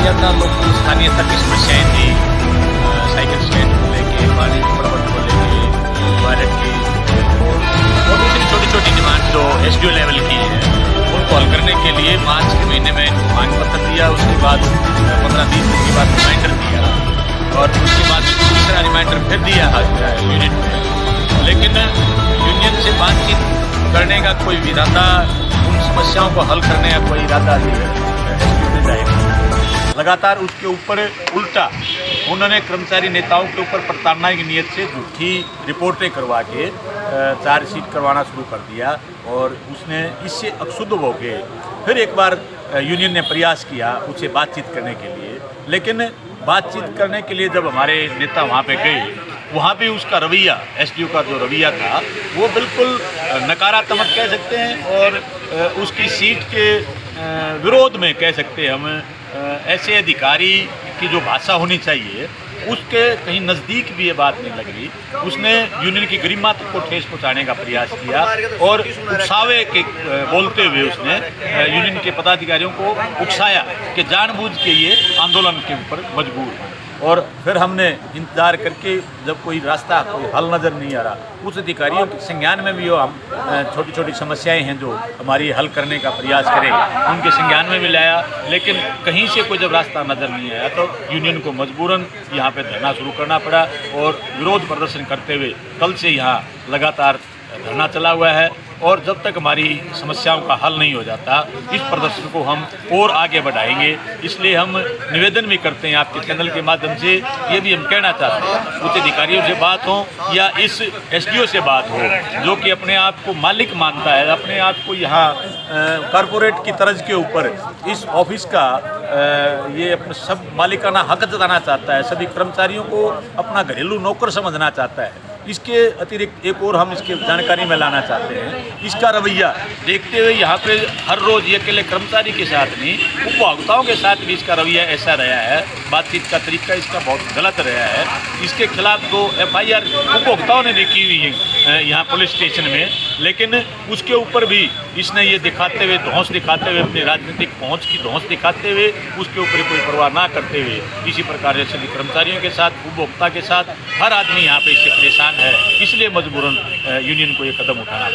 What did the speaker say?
ज्यादा लोग स्थानीय स्तर की समस्याएं थी, साइकिल स्टैंड को लेके, पानी के प्रबंध को लेके, टॉयलेट की और दूसरी छोटी छोटी डिमांड जो SDO लेवल की है उनको हल करने के लिए मार्च के महीने में मांग पत्र दिया। उसके बाद 15-20 दिन के बाद रिमाइंडर दिया और उसके बाद दूसरा रिमाइंडर फिर दिया यूनिट में। लेकिन यूनियन से बातचीत करने का कोई इरादा, उन समस्याओं को हल करने का कोई इरादा नहीं है। लगातार उसके ऊपर उल्टा उन्होंने कर्मचारी नेताओं के ऊपर प्रताड़ना की नीयत से झूठी रिपोर्टें करवा के चार्जशीट करवाना शुरू कर दिया और उसने इससे अक्षुब्ध होकर फिर एक बार यूनियन ने प्रयास किया उससे बातचीत करने के लिए। लेकिन बातचीत करने के लिए जब हमारे नेता वहाँ पे गए, वहाँ भी उसका रवैया, SDO का जो रवैया था वो बिल्कुल नकारात्मक कह सकते हैं और उसकी सीट के विरोध में कह सकते हैं हम। ऐसे अधिकारी की जो भाषा होनी चाहिए उसके कहीं नज़दीक भी ये बात नहीं लग रही। उसने यूनियन की गरिमा को ठेस पहुँचाने का प्रयास किया और उकसावे के बोलते हुए उसने यूनियन के पदाधिकारियों को उकसाया कि जानबूझ के ये आंदोलन के ऊपर मजबूर हैं। और फिर हमने इंतज़ार करके जब कोई रास्ता, कोई हल नज़र नहीं आ रहा, उस अधिकारियों के संज्ञान में भी हम छोटी छोटी समस्याएं हैं जो हमारी हल करने का प्रयास करें, उनके संज्ञान में भी लाया। लेकिन कहीं से कोई जब रास्ता नज़र नहीं आया तो यूनियन को मजबूरन यहाँ पे धरना शुरू करना पड़ा और विरोध प्रदर्शन करते हुए कल से यहाँ लगातार धरना चला हुआ है। और जब तक हमारी समस्याओं का हल नहीं हो जाता इस प्रदर्शन को हम और आगे बढ़ाएंगे। इसलिए हम निवेदन भी करते हैं आपके चैनल के माध्यम से, ये भी हम कहना चाहते हैं उच्च अधिकारियों से बात हो या इस SDO से बात हो जो कि अपने आप को मालिक मानता है, अपने आप को यहाँ कॉरपोरेट की तर्ज के ऊपर इस ऑफिस का ये अपने सब मालिकाना हक जताना चाहता है, सभी कर्मचारियों को अपना घरेलू नौकर समझना चाहता है। इसके अतिरिक्त एक और हम इसके जानकारी में लाना चाहते हैं, इसका रवैया देखते हुए यहाँ पे हर रोज़ ये अकेले कर्मचारी के साथ नहीं, उपभोक्ताओं के साथ भी इसका रवैया ऐसा रहा है, बातचीत का तरीका इसका बहुत गलत रहा है। इसके खिलाफ 2 FIR उपभोक्ताओं ने भी की हुई है यहाँ पुलिस स्टेशन में, लेकिन उसके ऊपर भी इसने ये दिखाते हुए, धौंस दिखाते हुए, अपनी राजनीतिक पहुँच की धौंस दिखाते हुए उसके ऊपर कोई परवाह ना करते हुए इसी प्रकार से सभी कर्मचारियों के साथ, उपभोक्ता के साथ हर आदमी यहाँ पे इससे परेशान है। इसलिए मजबूरन यूनियन को ये कदम उठाना